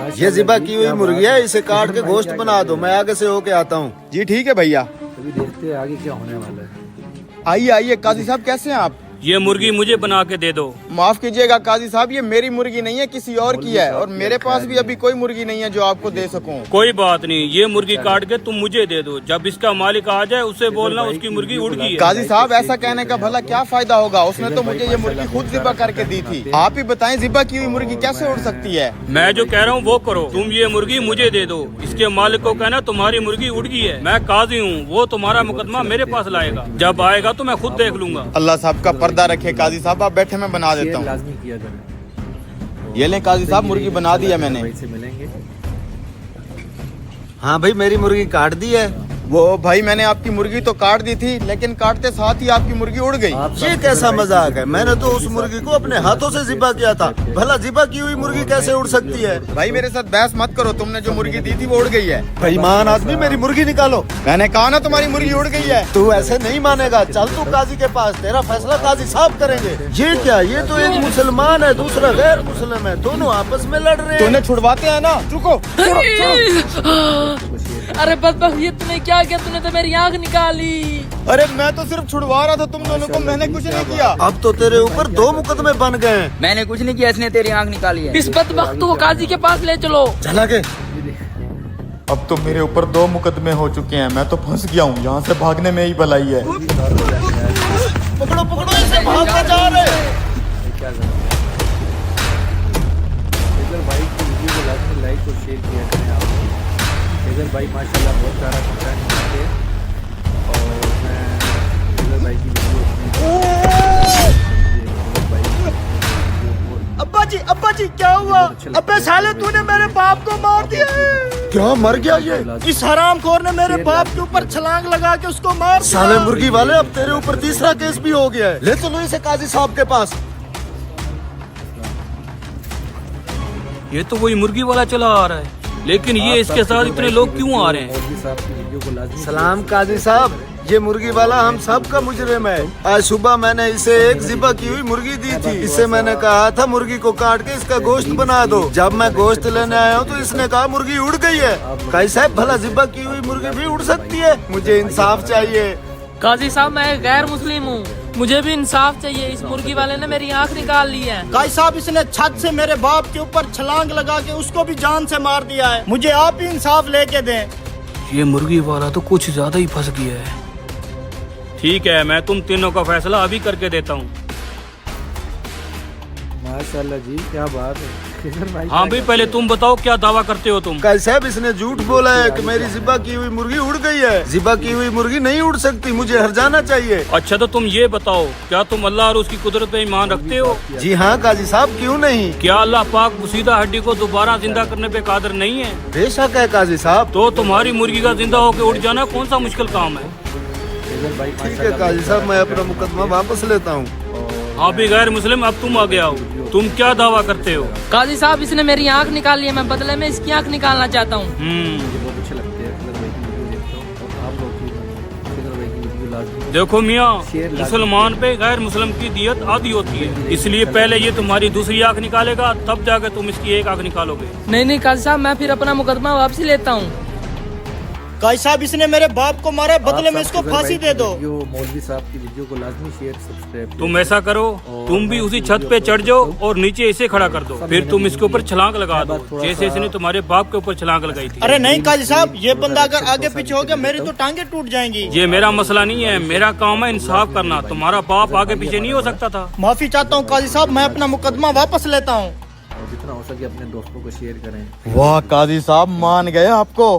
ये ज़िबा की हुई मुर्गी है, इसे काट के गोश्त बना दो, मैं आगे से होके आता हूँ। जी ठीक है भैया। अभी देखते हैं आगे क्या होने वाला है। आइए आइए काजी साहब, कैसे हैं आप? ये मुर्गी मुझे बना के दे दो। माफ कीजिएगा काजी साहब, ये मेरी मुर्गी नहीं है, किसी और की है, और मेरे पास भी अभी कोई मुर्गी नहीं है जो आपको दे सकूं। कोई बात नहीं, ये मुर्गी काट के तुम मुझे दे दो। जब इसका मालिक आ जाए उसे बोलना उसकी मुर्गी उड़ गई है। काजी साहब ऐसा कहने का भला क्या फायदा होगा, उसने तो मुझे ये मुर्गी खुद ज़िबा करके दी थी। आप ही बताएं ज़िबा की हुई मुर्गी कैसे उड़ सकती है? मैं जो कह रहा हूँ वो करो, तुम ये मुर्गी मुझे दे दो। इसके मालिक को कहना तुम्हारी मुर्गी उड़ गई है। मैं काजी हूँ, वो तुम्हारा मुकदमा मेरे पास लाएगा। जब आएगा तो मैं खुद देख लूंगा। अल्लाह साहब का पर्दा रखे काजी साहब, आप बैठे मैं बना देता हूँ। लाजमी किया करें। ये लें काजी साहब, मुर्गी बना दी है मैंने। भाई से मिलेंगे। हाँ भाई, मेरी मुर्गी काट दी है। वो भाई मैंने आपकी मुर्गी तो काट दी थी, लेकिन काटते साथ ही आपकी मुर्गी उड़ गई। ये कैसा मजाक है? मैंने तो उस मुर्गी को अपने हाथों से ज़िबा किया था। भला ज़िबा की हुई मुर्गी कैसे उड़ सकती है? भाई मेरे साथ बहस मत करो, तुमने जो मुर्गी दी थी वो उड़ गई है। बेईमान आदमी, मेरी मुर्गी निकालो। मैंने कहा ना तुम्हारी मुर्गी उड़ गई है। तू ऐसे नहीं मानेगा, चल तू काजी के पास, तेरा फैसला काजी साहब करेंगे। ये क्या, ये तो एक मुसलमान है, दूसरा गैर मुस्लिम है, दोनों आपस में लड़ रहे हैं। तूने छुड़वाते हैं ना, रुको। अरे बदबख्त, ये तूने क्या किया? तूने तो मेरी आँख निकाली। अरे मैं तो सिर्फ छुड़वा रहा था तुम दोनों को, मैंने कुछ नहीं किया। अब तो तेरे ऊपर 2 मुकदमे बन गए हैं। मैंने कुछ नहीं किया, इसने तेरी आंख निकाली है। इस बदबख्त को काजी के पास ले चलो। चला के अब तो मेरे ऊपर 2 मुकदमे हो चुके हैं, मैं तो फंस गया हूँ, यहाँ से भागने में ही भलाई है। पकड़ो पकड़ो, इसे भागते जा रहे हैं। क्या करें? फेजल भाई की वीडियो को लाजमी लाइक और शेयर किया करें आप। फेजल भाई माशाल्लाह बहुत सारा कंटेंट बनाते हैं, और मैं फेजल भाई की वीडियो अब्बा जी क्या हुआ? अब्बे साले, तूने मेरे बाप को मार दिया है। क्या, मर गया ये? इस हरामखोर ने मेरे बाप के ऊपर छलांग लगा के उसको मार दिया। साले मुर्गी वाले, अब तेरे ऊपर तीसरा केस भी हो गया है। ले चलो इसे काजी साहब के पास। ये तो वही मुर्गी वाला चला आ रहा है, लेकिन ये इसके साथ इतने लोग क्यों आ रहे हैं? मौलवी साहब की वीडियो को लाजमी सलाम काजी साहब, ये मुर्गी वाला हम सब का मुजरिम है। आज सुबह मैंने इसे एक ज़िबा की हुई मुर्गी दी थी। इसे मैंने कहा था मुर्गी को काट के इसका गोश्त बना दो। जब मैं गोश्त लेने आया हूँ तो इसने कहा मुर्गी उड़ गई है। कैसे भला ज़िबा की हुई मुर्गी भी उड़ सकती है? मुझे इंसाफ चाहिए। काजी साहब, मैं गैर मुस्लिम हूँ, मुझे भी इंसाफ चाहिए। इस मुर्गी वाले ने मेरी आँख निकाल ली है। काजी साहब, इसने छत से मेरे बाप के ऊपर छलांग लगा के उसको भी जान से मार दिया है। मुझे आप ही इंसाफ लेके दें। ये मुर्गी वाला तो कुछ ज्यादा ही फंस गया है। ठीक है, मैं तुम तीनों का फैसला अभी करके देता हूँ। माशाल्लाह जी, क्या बात है। फेजल भाई हाँ भाई, पहले तुम बताओ क्या दावा करते हो तुम? कैसे साहब, इसने झूठ बोला है कि मेरी ज़िबा की हुई मुर्गी उड़ गई है। ज़िबा की हुई मुर्गी नहीं उड़ सकती, मुझे हर जाना चाहिए। अच्छा तो तुम ये बताओ, क्या तुम अल्लाह और उसकी कुदरत पे ईमान रखते हो? जी हाँ काजी साहब, क्यों नहीं। क्या अल्लाह पाक मुसीदा हड्डी को दोबारा जिंदा करने पे कादिर नहीं है? बेशक है काजी साहब। तो तुम्हारी मुर्गी का जिंदा होकर उड़ जाना कौन सा मुश्किल काम है? फेजल भाई ठीक है काजी साहब, मैं अपना मुकदमा वापस लेता हूँ। हाँ भी गैर मुस्लिम, अब तुम आ गया हो। तुम क्या दावा करते हो? काजी साहब, इसने मेरी आँख निकाली है, मैं बदले में इसकी आँख निकालना चाहता हूँ। मुझे बहुत अच्छे लगते हैं फेजल भाई की वीडियो देखता हूँ, और आप लोग भी फेजल भाई की वीडियो लाजमी। देखो मियाँ, शेर लाजमी। मुसलमान पे गैर मुस्लिम की दियत आधी होती है, इसलिए पहले ये तुम्हारी दूसरी आँख निकालेगा, तब जाकर तुम इसकी एक आँख निकालोगे। नहीं नहीं काजी साहब, मैं फिर अपना मुकदमा वापसी लेता हूँ। काजी साहब, इसने मेरे बाप को मारा, बदले में आप सब इसको फेजल फांसी भाई दे की दो। वीडियो, मौलवी साहब की वीडियो को लाजमी शेयर सब्सक्राइब करें। तुम ऐसा करो, तुम भी उसी छत पे चढ़ जाओ और नीचे इसे खड़ा कर दो, फिर तुम इसके ऊपर छलांग लगा दो, जैसे इसने तुम्हारे बाप के ऊपर छलांग लगाई थी। अरे नहीं काजी साहब, ये बंदा अगर आगे पीछे हो गया मेरी तो टांगे टूट जाएंगी। ये मेरा मसला नहीं है, मेरा काम है इंसाफ करना। तुम्हारा बाप आगे पीछे नहीं हो सकता था। माफी चाहता हूँ काजी साहब, मैं अपना मुकदमा वापस लेता हूँ। और जितना हो सके अपने दोस्तों को शेयर करें। वाह काजी साहब, मान गए आपको।